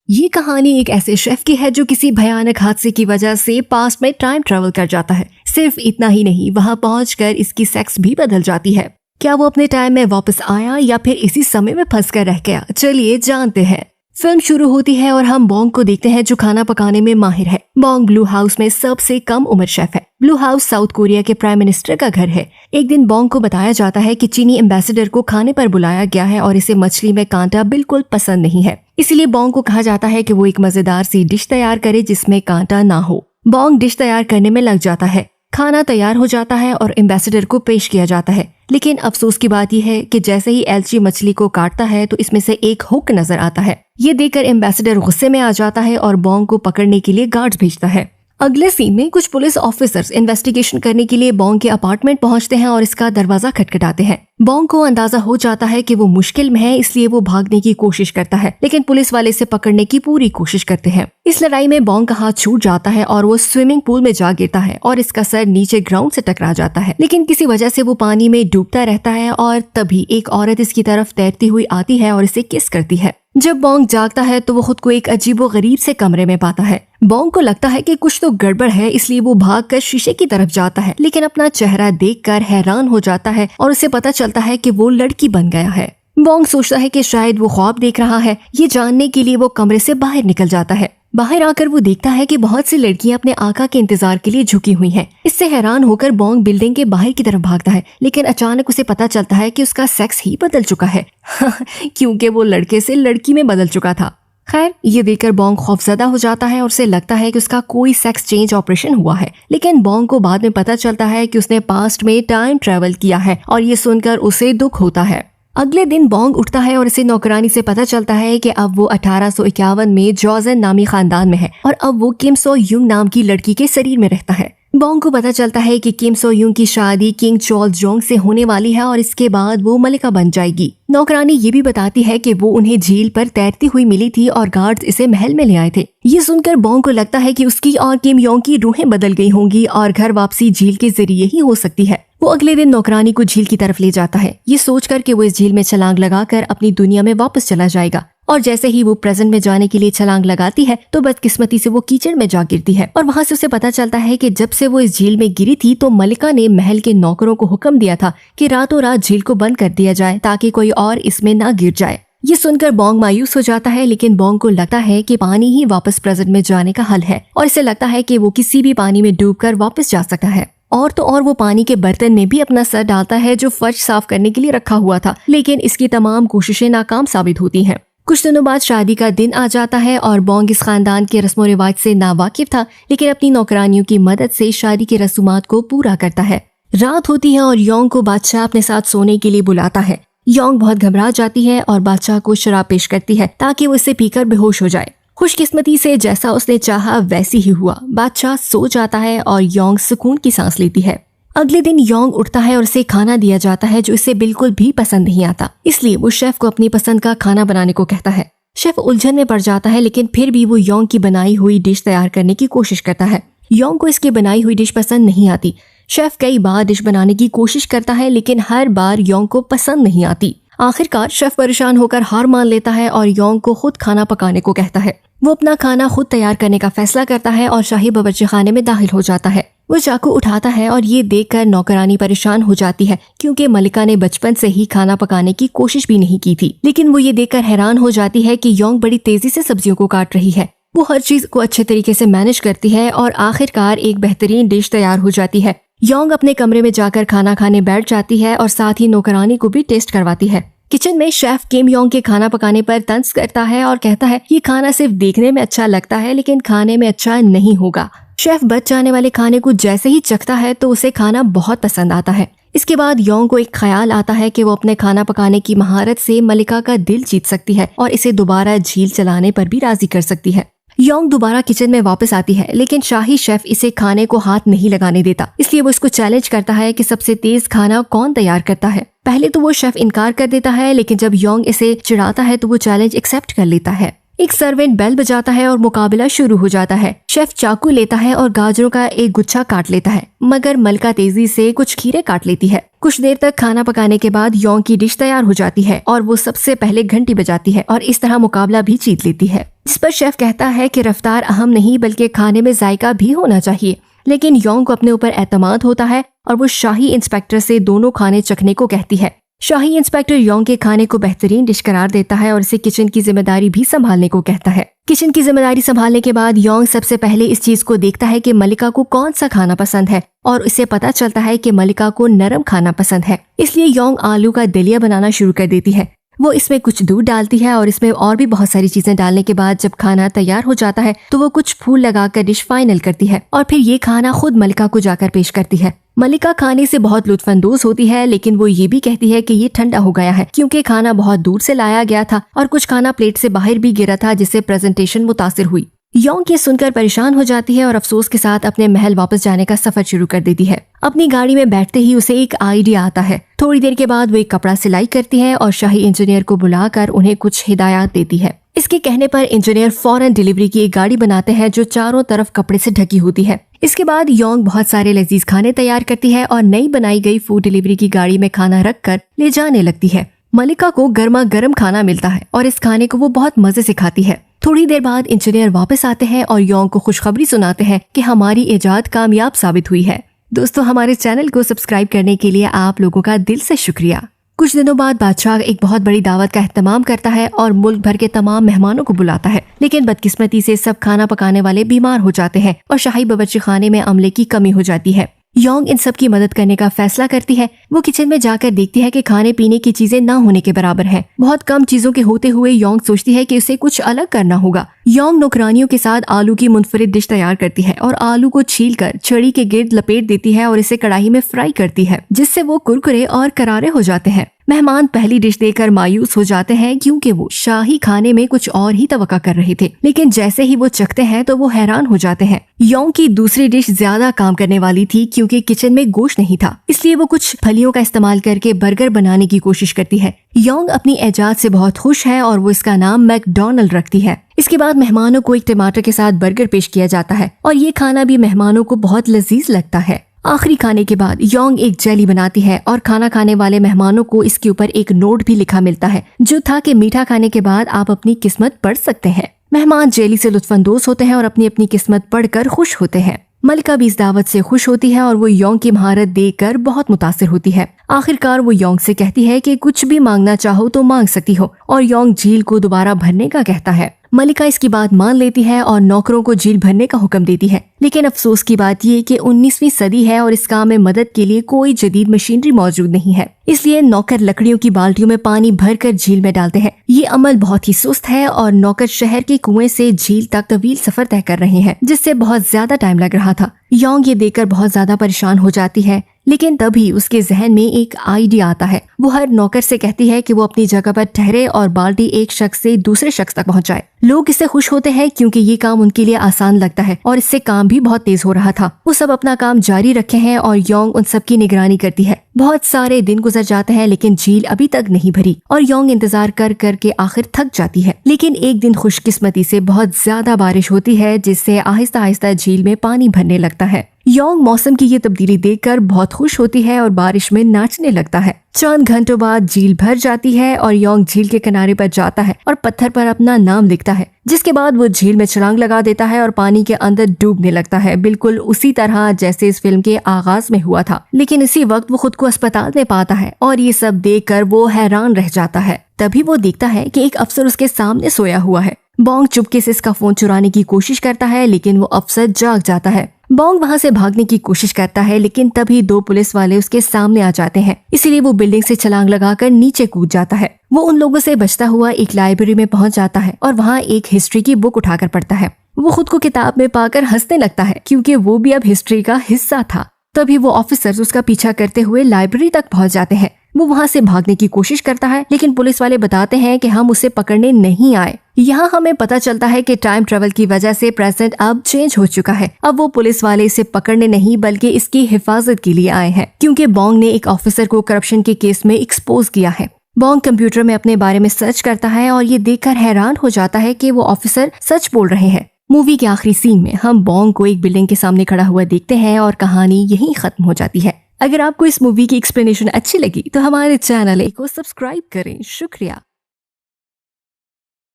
ये कहानी एक ऐसे शेफ की है जो किसी भयानक हादसे की वजह से पास्ट में टाइम ट्रेवल कर जाता है। सिर्फ इतना ही नहीं, वहाँ पहुंचकर इसकी सेक्स भी बदल जाती है। क्या वो अपने टाइम में वापस आया या फिर इसी समय में फंस कर रह गया? चलिए जानते हैं। फिल्म शुरू होती है और हम बॉन्ग को देखते हैं जो खाना पकाने में माहिर है। बॉन्ग ब्लू हाउस में सबसे कम उम्र शेफ है। ब्लू हाउस साउथ कोरिया के प्राइम मिनिस्टर का घर है। एक दिन बॉन्ग को बताया जाता है कि चीनी एम्बेसडर को खाने पर बुलाया गया है और इसे मछली में कांटा बिल्कुल पसंद नहीं है। इसीलिए बॉन्ग को कहा जाता है कि वो एक मजेदार सी डिश तैयार करे जिसमें कांटा ना हो। बॉन्ग डिश तैयार करने में लग जाता है। खाना तैयार हो जाता है और एम्बेसडर को पेश किया जाता है। लेकिन अफसोस की बात यह है कि जैसे ही एल्ची मछली को काटता है तो इसमें से एक हुक नजर आता है। ये देखकर एम्बेसडर गुस्से में आ जाता है और बॉन्ग को पकड़ने के लिए गार्ड्स भेजता है। अगले सीन में कुछ पुलिस ऑफिसर्स इन्वेस्टिगेशन करने के लिए बॉन्ग के अपार्टमेंट पहुंचते हैं और इसका दरवाजा खटखटाते हैं। बॉन्ग को अंदाजा हो जाता है कि वो मुश्किल में है, इसलिए वो भागने की कोशिश करता है, लेकिन पुलिस वाले इसे पकड़ने की पूरी कोशिश करते हैं। इस लड़ाई में बॉन्ग का हाथ छूट जाता है और वो स्विमिंग पूल में जा गिरता है और इसका सर नीचे ग्राउंड से टकरा जाता है। लेकिन किसी वजह से वो पानी में डूबता रहता है और तभी एक औरत इसकी तरफ तैरती हुई आती है और इसे किस करती है। जब बॉन्ग जागता है तो वो खुद को एक अजीबोगरीब से कमरे में पाता है। बॉन्ग को लगता है कि कुछ तो गड़बड़ है, इसलिए वो भागकर शीशे की तरफ जाता है, लेकिन अपना चेहरा देखकर हैरान हो जाता है और उसे पता चलता है कि वो लड़की बन गया है। बॉन्ग सोचता है कि शायद वो ख्वाब देख रहा है। ये जानने के लिए वो कमरे से बाहर निकल जाता है। बाहर आकर वो देखता है कि बहुत सी लड़कियां अपने आका के इंतजार के लिए झुकी हुई हैं। इससे हैरान होकर बॉन्ग बिल्डिंग के बाहर की तरफ भागता है, लेकिन अचानक उसे पता चलता है कि उसका सेक्स ही बदल चुका है क्योंकि वो लड़के से लड़की में बदल चुका था। खैर, ये देखकर बॉन्ग खौफजदा हो जाता है और उसे लगता है कि उसका कोई सेक्स चेंज ऑपरेशन हुआ है। लेकिन बॉन्ग को बाद में पता चलता है कि उसने पास्ट में टाइम ट्रेवल किया है और ये सुनकर उसे दुख होता है। अगले दिन बॉन्ग उठता है और इसे नौकरानी से पता चलता है कि अब वो 1851 में जॉजन नामी खानदान में है और अब वो किम सो यूंग नाम की लड़की के शरीर में रहता है। बॉन्ग को पता चलता है कि किम सो यूंग की शादी किंग चोल जोंग से होने वाली है और इसके बाद वो मलिका बन जाएगी। नौकरानी ये भी बताती है कि वो उन्हें झील पर तैरती हुई मिली थी और गार्ड्स इसे महल में ले आए थे। ये सुनकर बॉन्ग को लगता है कि उसकी और किम योंग की रूहें बदल गई होंगी और घर वापसी झील के जरिए ही हो सकती है। वो अगले दिन नौकरानी को झील की तरफ ले जाता है, ये सोचकर कि वो इस झील में छलांग लगाकर अपनी दुनिया में वापस चला जाएगा। और जैसे ही वो प्रेजेंट में जाने के लिए छलांग लगाती है तो बदकिस्मती से वो कीचड़ में जा गिरती है और वहाँ से उसे पता चलता है कि जब से वो इस झील में गिरी थी तो मलिका ने महल के नौकरों को हुक्म दिया था कि रातों रात झील को बंद कर दिया जाए ताकि कोई और इसमें ना गिर जाए। ये सुनकर बॉन्ग मायूस हो जाता है, लेकिन बॉन्ग को लगता है कि पानी ही वापस प्रेजेंट में जाने का हल है और इसे लगता है कि वो किसी भी पानी में डूबकर वापस जा सकता है। और तो और वो पानी के बर्तन में भी अपना सर डालता है जो फर्श साफ करने के लिए रखा हुआ था, लेकिन इसकी तमाम कोशिशें नाकाम साबित होती हैं। कुछ दिनों बाद शादी का दिन आ जाता है और बॉन्ग इस खानदान के रस्मों रिवाज से नावाकिफ था, लेकिन अपनी नौकरानियों की मदद से शादी की रसूमात को पूरा करता है। रात होती है और योंग को बादशाह अपने साथ सोने के लिए बुलाता है। योंग बहुत घबरा जाती है और बादशाह को शराब पेश करती है ताकि वो इसे पीकर बेहोश हो जाए। खुशकिस्मती से जैसा उसने चाहा वैसी ही हुआ। बादशाह सो जाता है और योंग सुकून की सांस लेती है। अगले दिन योंग उठता है और उसे खाना दिया जाता है जो इसे बिल्कुल भी पसंद नहीं आता, इसलिए वो शेफ को अपनी पसंद का खाना बनाने को कहता है। शेफ उलझन में पड़ जाता है, लेकिन फिर भी वो योंग की बनाई हुई डिश तैयार करने की कोशिश करता है। योंग को इसकी बनाई हुई डिश पसंद नहीं आती। शेफ कई बार डिश बनाने की कोशिश करता है, लेकिन हर बार योंग को पसंद नहीं आती। आखिरकार शेफ परेशान होकर हार मान लेता है और योंग को खुद खाना पकाने को कहता है। वो अपना खाना खुद तैयार करने का फैसला करता है और शाही बावर्ची खाने में दाखिल हो जाता है। वो चाकू उठाता है और ये देखकर नौकरानी परेशान हो जाती है क्योंकि मलिका ने बचपन से ही खाना पकाने की कोशिश भी नहीं की थी। लेकिन वो ये देखकर हैरान हो जाती है कि योंग बड़ी तेजी से सब्जियों को काट रही है। वो हर चीज को अच्छे तरीके से मैनेज करती है और आखिरकार एक बेहतरीन डिश तैयार हो जाती है। योंग अपने कमरे में जाकर खाना खाने बैठ जाती है और साथ ही नौकरानी को भी टेस्ट करवाती है। किचन में शेफ किम योंग के खाना पकाने पर तंज करता है और कहता है ये खाना सिर्फ देखने में अच्छा लगता है लेकिन खाने में अच्छा नहीं होगा। शेफ बच जाने वाले खाने को जैसे ही चखता है तो उसे खाना बहुत पसंद आता है। इसके बाद योंग को एक ख्याल आता है कि वो अपने खाना पकाने की महारत से मलिका का दिल जीत सकती है और इसे दोबारा झील चलाने पर भी राजी कर सकती है। योंग दोबारा किचन में वापस आती है, लेकिन शाही शेफ इसे खाने को हाथ नहीं लगाने देता, इसलिए वो इसको चैलेंज करता है कि सबसे तेज खाना कौन तैयार करता है। पहले तो वो शेफ इनकार कर देता है, लेकिन जब योंग इसे चिढ़ाता है तो वो चैलेंज एक्सेप्ट कर लेता है। एक सर्वेंट बेल बजाता है और मुकाबला शुरू हो जाता है। शेफ चाकू लेता है और गाजरों का एक गुच्छा काट लेता है, मगर मलिका तेजी से कुछ खीरे काट लेती है। कुछ देर तक खाना पकाने के बाद योंग की डिश तैयार हो जाती है और वो सबसे पहले घंटी बजाती है और इस तरह मुकाबला भी जीत लेती है। जिस पर शेफ कहता है कि रफ्तार अहम नहीं बल्कि खाने में जायका भी होना चाहिए। लेकिन योंग को अपने ऊपर एतमाद होता है और वो शाही इंस्पेक्टर से दोनों खाने चखने को कहती है। शाही इंस्पेक्टर योंग के खाने को बेहतरीन डिश करार देता है और इसे किचन की जिम्मेदारी भी संभालने को कहता है। किचन की जिम्मेदारी संभालने के बाद योंग सबसे पहले इस चीज को देखता है कि मलिका को कौन सा खाना पसंद है और उसे पता चलता है कि मलिका को नरम खाना पसंद है। इसलिए योंग आलू का दलिया बनाना शुरू कर देती है। वो इसमें कुछ दूध डालती है और इसमें और भी बहुत सारी चीजें डालने के बाद जब खाना तैयार हो जाता है तो वो कुछ फूल लगाकर डिश फाइनल करती है और फिर ये खाना खुद मलिका को जाकर पेश करती है। मलिका खाने से बहुत लुत्फानंदोज होती है, लेकिन वो ये भी कहती है कि ये ठंडा हो गया है क्योंकि खाना बहुत दूर से लाया गया था और कुछ खाना प्लेट से बाहर भी गिरा था, जिससे प्रेजेंटेशन मुतासिर हुई। योंग ये सुनकर परेशान हो जाती है और अफसोस के साथ अपने महल वापस जाने का सफर शुरू कर देती है। अपनी गाड़ी में बैठते ही उसे एक आइडिया आता है। थोड़ी देर के बाद वो एक कपड़ा सिलाई करती है और शाही इंजीनियर को बुलाकर उन्हें कुछ हिदायत देती है। इसके कहने पर इंजीनियर फौरन डिलीवरी की एक गाड़ी बनाते हैं जो चारों तरफ कपड़े से ढकी होती है। इसके बाद योंग बहुत सारे लजीज खाने तैयार करती है और नई बनाई गई फूड डिलीवरी की गाड़ी में खाना रखकर ले जाने लगती है। मलिका को गर्मा गर्म खाना मिलता है और इस खाने को वो बहुत मजे से खाती है। थोड़ी देर बाद इंजीनियर वापस आते हैं और योंग को खुशखबरी सुनाते हैं कि हमारी इजाद कामयाब साबित हुई है। दोस्तों, हमारे चैनल को सब्सक्राइब करने के लिए आप लोगों का दिल से शुक्रिया। कुछ दिनों बाद बादशाह एक बहुत बड़ी दावत का एहतमाम करता है और मुल्क भर के तमाम मेहमानों को बुलाता है, लेकिन बदकिस्मती से सब खाना पकाने वाले बीमार हो जाते हैं और शाही बावर्ची खाने में अमले की कमी हो जाती है। योंग इन सब की मदद करने का फैसला करती है। वो किचन में जाकर देखती है कि खाने पीने की चीजें ना होने के बराबर हैं। बहुत कम चीजों के होते हुए योंग सोचती है कि उसे कुछ अलग करना होगा। योंग नौकरानियों के साथ आलू की मुनफरिद डिश तैयार करती है और आलू को छीलकर छड़ी के गिर्द लपेट देती है और इसे कढ़ाई में फ्राई करती है, जिससे वो कुरकुरे और करारे हो जाते हैं। मेहमान पहली डिश देखकर मायूस हो जाते हैं क्योंकि वो शाही खाने में कुछ और ही तवक्का कर रहे थे, लेकिन जैसे ही वो चखते हैं तो वो हैरान हो जाते हैं। योंग की दूसरी डिश ज्यादा काम करने वाली थी क्योंकि किचन में गोश्त नहीं था, इसलिए वो कुछ फलियों का इस्तेमाल करके बर्गर बनाने की कोशिश करती है। योंग अपनी ऐजाद से बहुत खुश है और वो इसका नाम मैकडॉनल्ड रखती है। इसके बाद मेहमानों को एक टमाटर के साथ बर्गर पेश किया जाता है और ये खाना भी मेहमानों को बहुत लजीज लगता है। आखिरी खाने के बाद योंग एक जेली बनाती है और खाना खाने वाले मेहमानों को इसके ऊपर एक नोट भी लिखा मिलता है, जो था कि मीठा खाने के बाद आप अपनी किस्मत पढ़ सकते हैं। मेहमान जेली से लुत्फानंदोज होते हैं और अपनी अपनी किस्मत पढ़कर खुश होते हैं। मलिका भी इस दावत से खुश होती है और वो योंग की महारत देखकर बहुत मुतासिर होती है। आखिरकार वो योंग से कहती है कि कुछ भी मांगना चाहो तो मांग सकती हो और योंग झील को दोबारा भरने का कहता है। मलिका इसकी बात मान लेती है और नौकरों को झील भरने का हुक्म देती है, लेकिन अफसोस की बात ये कि 19वीं सदी है और इस काम में मदद के लिए कोई जदीद मशीनरी मौजूद नहीं है, इसलिए नौकर लकड़ियों की बाल्टियों में पानी भरकर झील में डालते हैं। ये अमल बहुत ही सुस्त है और नौकर शहर के कुएं से झील तक तवील सफर तय कर रहे हैं, जिससे बहुत ज्यादा टाइम लग रहा था। योंग ये देखकर बहुत ज्यादा परेशान हो जाती है, लेकिन तभी उसके जहन में एक आइडिया आता है। वो हर नौकर से कहती है कि वो अपनी जगह पर ठहरे और बाल्टी एक शख्स से दूसरे शख्स तक पहुंचाए। लोग इससे खुश होते हैं क्योंकि ये काम उनके लिए आसान लगता है और इससे काम भी बहुत तेज हो रहा था। वो सब अपना काम जारी रखे हैं और योंग उन सब की निगरानी करती है। बहुत सारे दिन गुजर जाते हैं लेकिन झील अभी तक नहीं भरी और योंग इंतजार कर कर के आखिर थक जाती है। लेकिन एक दिन खुशकिस्मती से बहुत ज्यादा बारिश होती है, जिससे आहिस्ता आहिस्ता झील में पानी भरने लगता है। योंग मौसम की ये तब्दीली देखकर बहुत खुश होती है और बारिश में नाचने लगता है। चंद घंटों बाद झील भर जाती है और योंग झील के किनारे पर जाता है और पत्थर पर अपना नाम लिखता है, जिसके बाद वो झील में छलांग लगा देता है और पानी के अंदर डूबने लगता है, बिल्कुल उसी तरह जैसे इस फिल्म के आगाज में हुआ था। लेकिन इसी वक्त वो खुद को अस्पताल में पाता है और ये सब देखकर वो हैरान रह जाता है। तभी वो देखता है कि एक अफसर उसके सामने सोया हुआ है। बोंग चुपके से इसका फोन चुराने की कोशिश करता है, लेकिन वो अफसर जाग जाता है। बोंग वहाँ से भागने की कोशिश करता है, लेकिन तभी 2 पुलिस वाले उसके सामने आ जाते हैं, इसीलिए वो बिल्डिंग से छलांग लगाकर नीचे कूद जाता है। वो उन लोगों से बचता हुआ एक लाइब्रेरी में पहुंच जाता है और वहाँ एक हिस्ट्री की बुक उठाकर पढ़ता है। वो खुद को किताब में पाकर हंसने लगता है क्योंकि वो भी अब हिस्ट्री का हिस्सा था। तभी वो ऑफिसर्स उसका पीछा करते हुए लाइब्रेरी तक पहुंच जाते हैं। वो वहाँ से भागने की कोशिश करता है, लेकिन पुलिस वाले बताते हैं कि हम उसे पकड़ने नहीं आए। यहाँ हमें पता चलता है कि टाइम ट्रेवल की वजह से प्रेजेंट अब चेंज हो चुका है। अब वो पुलिस वाले इसे पकड़ने नहीं बल्कि इसकी हिफाजत के लिए आए हैं, क्योंकि बोंग ने एक ऑफिसर को करप्शन के केस में एक्सपोज किया है। बोंग कंप्यूटर में अपने बारे में सर्च करता है और ये देखकर हैरान हो जाता है कि वो ऑफिसर सच बोल रहे हैं। मूवी के आखिरी सीन में हम बोंग को एक बिल्डिंग के सामने खड़ा हुआ देखते हैं और कहानी यहीं खत्म हो जाती है। अगर आपको इस मूवी की एक्सप्लेनेशन अच्छी लगी तो हमारे चैनल को सब्सक्राइब करें। शुक्रिया।